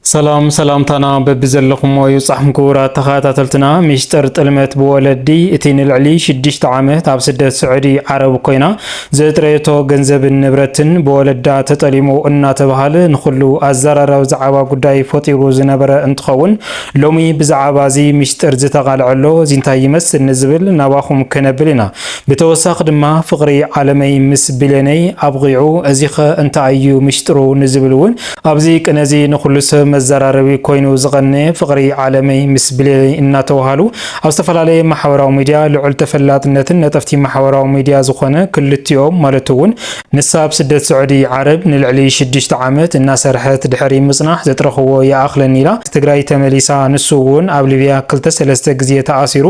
سلام تانا ببزلكم ويصحم كورا تخاتلتنا مشتر طلمت بولدي اتين العلي شدشت عامت اب سدت سعودي عرب كوينا زتريتو ገንዘብ ንብረትን በወለዳ ተጠሊሞ እና ተባሃለ ንخلو አዘራራው ዘዓባ ጉዳይ ፎቲሩ ዝነበረ እንትኸውን ሎሚ ብዛዓባዚ ምሽጥር ዝተቃልዐሎ ዚንታይ ይመስል ንዝብል ናባኹም ከነብልና በተወሳኽ ድማ ፍቅሪ ዓለመይ ምስ ብለነይ አብቂዑ እዚኸ እንታዩ ምሽጥሩ ንዝብልውን አብዚ ቅነዚ ንخلو ሰብ መዘራረቢ ኮይኑ ዝቀነ ፍቅሪ ዓለመይ ምስ ብለነይ እናተዋሃሉ ኣብ ዝተፈላለዩ ማሕበራዊ ሚድያ ልዑል ተፈላጥነትን ነጠፍቲ ማሕበራዊ ሚድያ ዝኾነ ክልቲኦም ማለትውን ንሳብ ስደት ስዑዲ ዓረብ ንልዕሊ 6 ዓመት እናሰርሐት ድሕሪ ምጽናሕ ዘጥረኽዎ ያኣኽለን ኢላ ትግራይ ተመሊሳ ንሱውን ኣብ ሊብያ 2-3 ግዜ ተኣሲሩ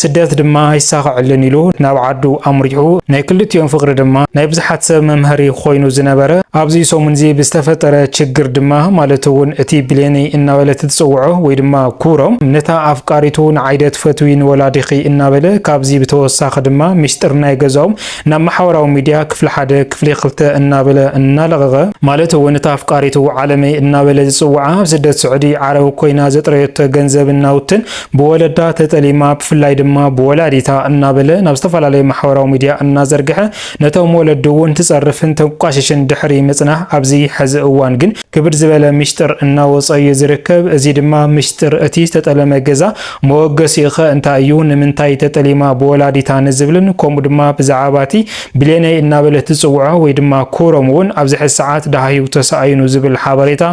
ስደት ድማ ይሳኽዕልን ኢሉ ናብ ዓዱ ኣምሪሑ ናይ ክልቲኦም ፍቅሪ ድማ ናይ ብዙሓት ሰብ መምሃሪ ኮይኑ ዝነበረ ኣብዚ ሰሙንዚ ብዝተፈጠረ ችግር ድማ ማለትውን እቲ ብለነይ እናበለት ትጽውዖ ወይ ድማ ኩሮም ነታ ኣፍቃሪቱ ንዓይደት ፈትዊን ወላዲኺ እናበለ ካብዚ ብተወሳኺ ድማ ምስጢር ናይ ገዛኦም ናብ ማሕበራዊ ሚድያ ክፍሊ ሓደ ክፍሊ ክልተ እናበለ እናለغغ ማለት ወንታ አፍቃሪቱ ዓለመይ እናበለ ዝጽውዓ ስደት ስዑዲ ዓረብ ኮይና ዘጥረየተ ገንዘብ እናውትን በወለዳ ተጠሊማ ብፍላይ ድማ በወላዲታ እናበለ ናብ ዝተፈላለዩ ማሕበራዊ ሚድያ እናዘርግሐ ነቶም ወለድውን ትጸርፍን ተንቋሽሽን ድሕሪ መጽናሕ ኣብዚ ሕዚ እዋን ግን ክብር ዝበለ ምስጢር እናወፀየ ዝርከብ እዚ ድማ ምስጢር እቲ ተጠለመ ገዛ መወገሲኸ እንታዩ ንምንታይ ተጠሊማ በወላዲታ ንዝብልን ከምኡ ድማ ብዛዓባቲ ብለነይ እናበለ ትጽውዖ ወይ ድማ ኩሮምውን ኣብዚ ሰዓት ዳሃዩ ተሳይኑ ዝብል ሓበሬታ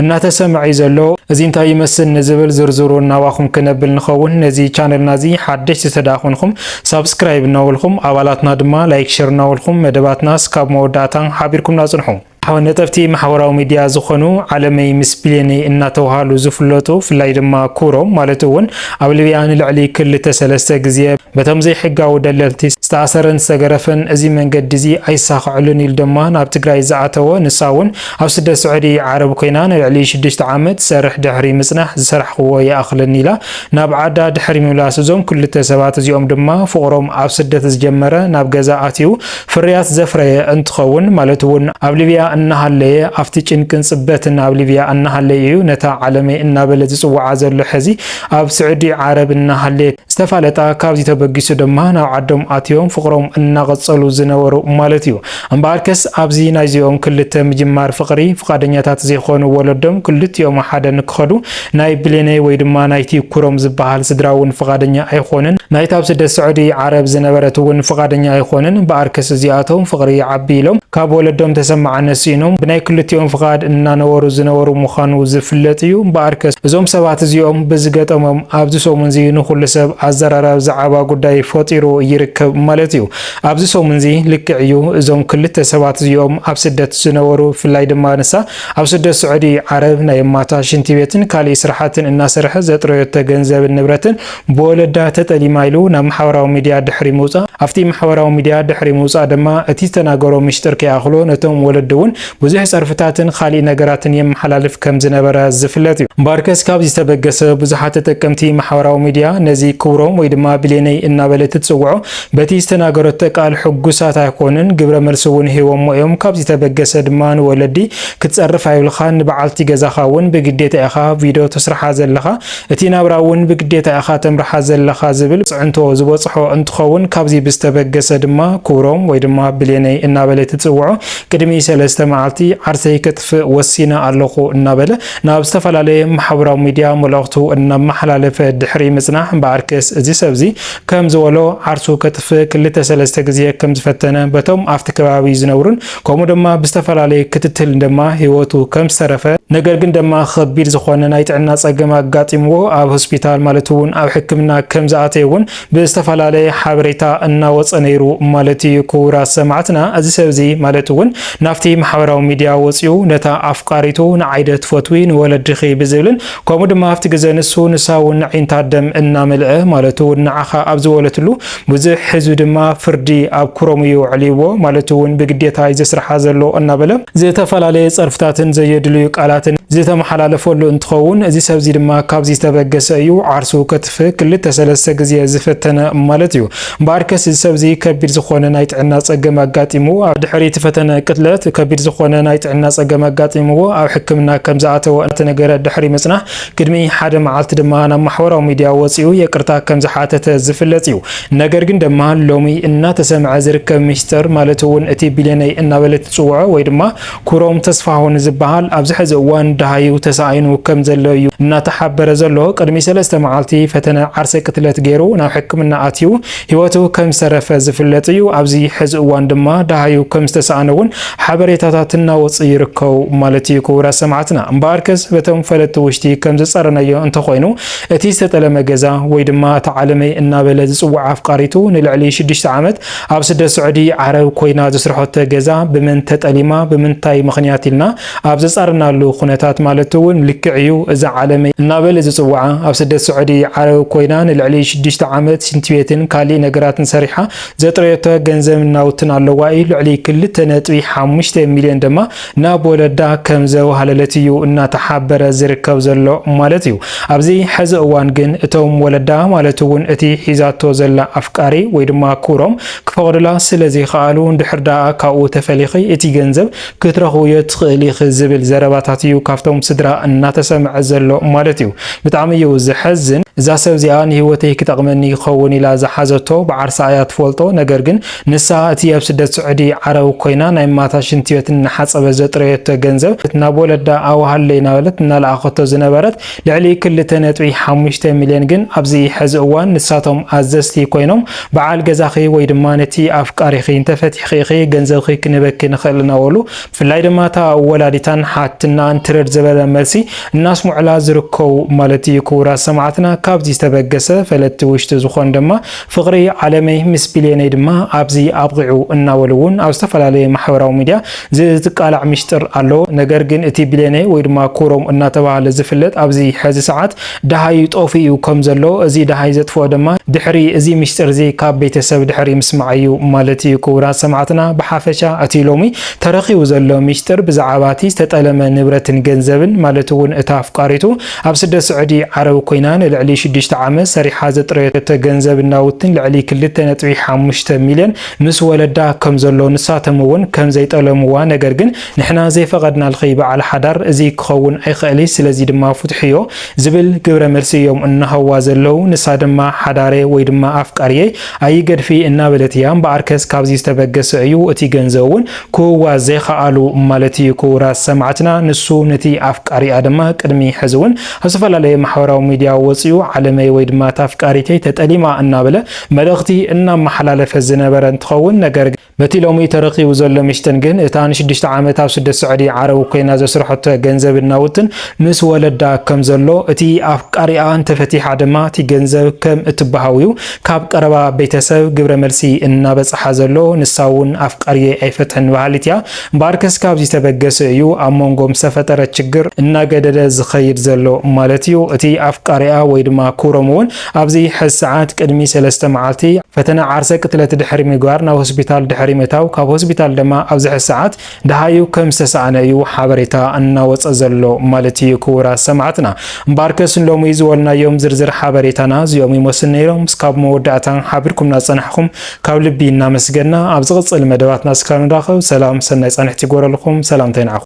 እናተሰምዒ ዘሎ እዚ እንታይ ይመስል ንዝብል ዝርዝሩ ናባኹም ከነብል ንኸውን ነዚ ቻነልና እዚ ሓድሽ ተዳኹንኩም ሰብስክራይብ ናውልኩም አባላትና ድማ ላይክ ሼር ናውልኩም መደባትና ስካብ መወዳእታ ሓቢርኩም ናጽንሑ حاول نتفتي محوراو ميديا زخنو عالمي مسبليني إن توهالو زفلتو فلاي دما كوروم مالتون أوليان العلي كل تسلسة جزية بتمزي حقا ودللتي استعسرن سجرفن أزي من قد زي أي ساق علوني الدمان أبتقراي زعتوا نساون أو سد سعودي عرب كينان العلي شدش تعمد سرح دحري مسنح سرح هو يأخل النيلة نابعدا دحري ملاسزوم كل تسبات زيوم دما فقرم أو سد تزجمرة ناب جزاءاتيو فريات زفرية انتخون مالتون أوليان እናሃለየ አፍቲ ጭንቅን ጽበትን ኣብ ሊብያ እናሃለየ ነታ ዓለመይ እናበለ ዝጽዋዓ ዘሎ ሕዚ ኣብ ስዑዲ ዓረብ እናሃለየ ዝተፋለጣ ካብዚ ተበጊሱ ድማ ናብ ዓዶም ኣትዮም ፍቅሮም እናቀጸሉ ዝነበሩ ማለት እዩ እምባርከስ ኣብዚ ናይዚኦም ክልተ ምጅማር ፍቅሪ ፍቃደኛታት ዘይኾኑ ወለዶም ክልቲኦም ሓደ ንክኸዱ ናይ ብለነይ ወይ ድማ ናይቲ ኩሮም ዝበሃል ስድራውን ፍቃደኛ ኣይኾንን ናይታ ኣብ ስደት ስዑዲ ዓረብ ዝነበረቱውን ፍቃደኛ ኣይኾንን በአርከስ እዚኣቶም ፍቅሪ ዓቢሎም ካብ ወለዶም ተሰማዓነ ሲኖም ብናይ ክልቲኦም ፍቃድ እናነበሩ ዝነበሩ ምዃኑ ዝፍለጥ እዩ በአርከስ እዞም ሰባት እዚኦም ብዝገጠሞም ኣብዚ ሰሙንዚ ንኹሉ ሰብ አዘራራብ ዘዓባ ጉዳይ ፎቲሩ ይርከብ ማለት እዩ ኣብዚ ሰሙንዚ ልክዕ እዩ እዞም ክልተ ሰባት እዚኦም ኣብ ስደት ዝነበሩ ፍላይ ድማ ንሳ ኣብ ስደት ስዑዲ ዓረብ ናይ ማታ ሽንቲ ቤትን ካሊ ስራሓትን እናሰርሐ ዘጥረየተ ገንዘብ ንብረትን በወለዳ ተጠሊማ ኢሉ ናብ ማሕበራዊ ሚድያ ድሕሪ ምውፃእ ኣብቲ ማሕበራዊ ሚድያ ድሕሪ ምውፃእ ድማ እቲ ተናገሮ ምስጢር ከያኽሎ ነቶም ወለድውን ብዙሕ ጸርፍታትን ካሊ ነገራትን የመሐላልፍ ከም ዝነበረ ዝፍለጥ እዩ ባርከስ ካብ ዝተበገሰ ብዙሓት ተጠቀምቲ ማሕበራዊ ሚድያ ነዚ ኩሮም ወይ ድማ ብለነይ እናበለ ትጽውዖ በቲ ዝተናገረተ ቃል ሕጉሳት ኣይኮንን ግብረ መልስውን ሂቦም ሞዮም ካብ ዝተበገሰ ድማ ወለዲ ክትጸርፍ ኣይብልኻን በዓልቲ ገዛኻውን በግዴታ ኢኻ ቪድዮ ተስራሓ ዘለኻ እቲ ናብራውን በግዴታ ኢኻ ተምራሓ ዘለኻ ዝብል ጽዕንቶ ዝበጽሖ እንትኸውን ካብዚ ብዝተበገሰ ድማ ኩሮም ወይ ድማ ብለነይ እናበለ ትጽውዖ ቅድሚ 3 መዓልቲ ዓርሰይ ከጥፍእ ወሲና ኣለኹ እናበለ ናብ ዝተፈላለዩ ማሕበራዊ ሚድያ መልእኽቱ እናመሓላለፈ ድሕሪ ምጽናሕ በአርከስ እዚ ሰብዚ ከም ዝበሎ ዓርሱ ከጥፍእ 2-3 ግዜ ከም ዝፈተነ በቶም ኣብቲ ከባቢ ዝነብሩን ከምኡ ድማ ብዝተፈላለየ ክትትል ድማ ህይወቱ ከም ዝተረፈ ነገር ግን ድማ ከቢድ ዝኾነ ናይ ጥዕና ጸገም ኣጋጢምዎ ኣብ ሆስፒታል ማለትውን ኣብ ሕክምና ከም ዝኣተየውን ብዝተፈላለየ ሓበሬታ እናወፀ ነይሩ ማለት እዩ ክቡራት ሰማዕትና እዚ ሰብዚ ማለትውን ናፍቲ ማሕበራዊ ሚድያ ወፂኡ ነታ ኣፍቃሪቱ ንዓይደት ፈትዊ ንወለድኺ ብዝብልን ከምኡ ድማ ኣብቲ ግዜ ንሱ ንሳውን ዓይንታ ደም እናመልአ ማለትውን ንዓኻ ኣብ ዝወለትሉ ብዙሕ ህዝቢ ድማ ፍርዲ ኣብ ኩሮም እዩ ዕልይዎ ማለትውን ብግዴታ ይዘስርሓ ዘሎ እናበለ ዝተፈላለየ ጸርፍታትን ዘየድልዩ ቃላትን ዝተመሓላለፈሉ እንትኸውን እዚ ሰብዚ ድማ ካብዚ ዝተበገሰ እዩ ዓርሱ ከጥፍእ 2-3 ግዜ ዝፈተነ ማለት እዩ ባርከስ ሰብዚ ከቢድ ዝኾነ ናይ ጥዕና ጸገም አጋጢሙ ኣብ ድሕሪ ተፈተነ ቅትለት ከቢድ ዝኾነ ናይ ጥዕና ጸገም አጋጢሙዎ ኣብ ሕክምና ከም ዝኣተወ ተነገረ ድሕሪ መጽናሕ ቅድሚ ሓደ መዓልቲ ድማ ናብ ማሕበራዊ ሚድያ ወፂኡ ይቅርታ ከም ዝሓተተ ዝፍለጥ እዩ ነገር ግን ድማ ሎሚ እናተሰምዐ ዝርከብ ሚስጥር ማለት እውን እቲ ቢልዮነይ እናበለት ጽውዖ ወይ ድማ ኩሮም ተስፋሁን ዝበሃል ኣብዚ ሕዚ እዋን ደሃዩ ተሳኢኑ ከም ዘሎ እዩ እናተሓበረ ዘሎ ቅድሚ 3 መዓልቲ ፈተነ ዓርሰ ቅትለት ገይሩ ናብ ሕክምና ኣትዩ ህይወቱ ከም ሰረፈ ዝፍለጥ እዩ ኣብዚ ሕዚ እዋን ድማ ደሃዩ ከም ዝተሳእነውን ሓበሬታታት እናወጽ ይርከቡ ማለት እዩ ክቡራ ሰማዕትና እምበኣርከስ በቶም ፈለጥቲ ውሽጢ ከም ዝጸረነዮ እንተኾይኑ እቲ ዝተጠለመ ገዛ ወይ ድማ ተዓለመይ እናበለ ዝጽዋዕ ኣፍቃሪቱ ንልዕሊ 6 ዓመት ኣብ ስደት ስዑዲ ዓረብ ኮይና ዝስርሖተ ገዛ ብመን ተጠሊማ ብምንታይ ምኽንያት ኢልና ኣብ ዝጸርናሉ ኩነታት ማለት እውን ልክዕ እዩ እዛ ዓለመይ እናበለ ዝጽዋዓ ኣብ ስደት ስዑዲ ዓረብ ኮይና ንልዕሊ 6 ዓመት ሽንቲ ቤትን ካልእ ነገራትን ሰሪሓ ዘጥረየቶ ገንዘብ ናውትን ኣለዋ እዩ ልዕሊ 2.5 ሚልዮን ድማ ናብ ወለዳ ከም ዘወሃለለት እዩ እናተሓበረ ዝርከብ ዘሎ ማለት እዩ ኣብዚ ሕዚ እዋን ግን እቶም ወለዳ ማለት እውን እቲ ሒዛቶ ዘላ ኣፍቃሪ ወይ ድማ ኩሮም ክፈቅድላ ስለዚ ኻኣሉ እንድሕር ዳኣ ካብኡ ተፈሊኺ እቲ ገንዘብ ክትረኽብዮ ትኽእል ኢኺ ዝብል ዘረባታት እዩ ካብቶም ስድራ እናተሰምዐ ዘሎ ማለት እዩ ብጣዕሚ እዩ ዝሕዝን እዛ ሰብ እዚኣ ንህይወተይ ክጠቕመኒ ይኸውን ኢላ ዝሓዘቶ ብዓርሳ እያ ትፈልጦ ነገር ግን ንሳ እቲ ኣብ ስደት ስዑዲ ዓረብ ኮይና ናይ ማታ ሽንቲ ቤት እናሓፀበ ዘጥረየቶ ገንዘብ ናብ ወለዳ ኣዋሃለይ ናበለት እናለኣኸቶ ዝነበረት ልዕሊ 2.5 ሚልዮን ግን ኣብዚ ሕዚ እዋን ንሳቶም ኣዘዝቲ ኮይኖም በዓል ገዛኺ ወይ ድማ ነቲ ኣፍቃሪኺ እንተፈቲሕኺ ኢኺ ገንዘብኺ ክንበኪ ንኽእል እናበሉ ብፍላይ ድማ እታ ወላዲታን ሓትና እንትረድ ዝበለ መልሲ እናስሙዕላ ዝርከቡ ማለት እዩ ክቡራ ሰማዕትና ካብዚ ዝተበገሰ ፈለጥቲ ውሽጢ ዝኾን ድማ ፍቅሪ ዓለመይ ምስ ቢልዮነይ ድማ ኣብዚ ኣብቂዑ እናበሉ እውን ኣብ ዝተፈላለየ ማሕበራዊ ሚድያ ዝትቃላዕ ሚስጥር ኣሎ ነገር ግን እቲ ቢልዮነይ ወይ ድማ ኩሮም እናተባሃለ ዝፍለጥ ኣብዚ ሕዚ ሰዓት ደሃይ ጦፊኡ ከም ዘሎ እዚ ደሃይ ዘጥፍኦ ድማ ድሕሪ እዚ ሚስጥር እዚ ካብ ቤተሰብ ድሕሪ ምስማዕ እዩ ማለት እዩ ክቡራ ሰማዕትና ብሓፈሻ እቲ ሎሚ ተረኺቡ ዘሎ ሚስጥር ብዛዕባ እቲ ዝተጠለመ ንብረትን ገንዘብን ማለት እውን እታ ኣፍቃሪቱ ኣብ ስደት ስዑዲ ዓረብ ኮይና ንልዕሊ 6 ዓመት ሰሪሓ ዘጥረየቶ ገንዘብ ናውትን ልዕሊ 2.5 ሚልዮን ምስ ወለዳ ከም ዘሎ ንሳቶም እውን ከም ዘይጠለምዋ ነገር ግን ንሕና ዘይፈቀድናልኺ በዓል ሓዳር እዚ ክኸውን ኣይኽእሊ ስለዚ ድማ ፍትሕዮ ዝብል ግብረ መልሲ እዮም እናሃዋ ዘለው ንሳ ድማ ሓዳሬ ወይ ድማ ኣፍቃሪየ ኣይገድፊ እናበለት እያ እምበኣርከስ ካብዚ ዝተበገሰ እዩ እቲ ገንዘብ እውን ክህዋ ዘይከኣሉ ማለት እዩ ክቡራ ሰማዕትና ንሱ ነቲ ኣፍቃሪኣ ድማ ቅድሚ ሕዚ እውን ኣብ ዝተፈላለየ ማሕበራዊ ሚድያ ወፂኡ ዓለመይ ወይ ድማ ታፍቃሪተይ ተጠሊማ እናበለ መልእኽቲ እናመሓላለፈ ዝነበረ እንትኸውን ነገር በቲ ሎሚ ተረኺቡ ዘሎ ሚስጥር ግን እታ ን6 ዓመት ኣብ ስደት ስዑዲ ዓረብ ኮይና ዘስርሖቶ ገንዘብ ናውትን ምስ ወለዳ ከም ዘሎ እቲ ኣፍቃሪኣ እንተፈቲሓ ድማ እቲ ገንዘብ ከም እትበሃዊው ካብ ቀረባ ቤተሰብ ግብረ መልሲ እናበፅሓ ዘሎ ንሳውን ኣፍቃሪየ ኣይፈትሕን ባህሊት እያ እምበኣርከስ ካብዚ ዝተበገሰ እዩ ኣብ መንጎም ዝተፈጠረ ችግር እናገደደ ዝኸይድ ዘሎ ማለት እዩ እቲ ኣፍቃሪኣ ወይ ድማ ኩሮም እውን ኣብዚ ሕዚ ሰዓት ቅድሚ 3 መዓልቲ ፈተና ዓርሰ ቅትለት ድሕሪ ምግባር ናብ ሆስፒታል ድሕሪ መታው ካብ ሆስፒታል ድማ ኣብዚ ሕዚ ሰዓት ደሃዩ ከም ዝተሳእነ እዩ ሓበሬታ እናወፀ ዘሎ ማለት እዩ ክቡራ ሰማዕትና እምበኣርከስ ሎሚ ዝወልናዮም ዝርዝር ሓበሬታና እዚኦም ይመስሉ ነይሮም እስካብ መወዳእታን ሓቢርኩምና ፀናሕኩም ካብ ልቢ እናመስገና ኣብ ዝቕፅል መደባትና እስካብ ንራኸብ ሰላም ሰናይ ፀንሕቲ ይጎረልኩም ሰላምታ ይንዓኹም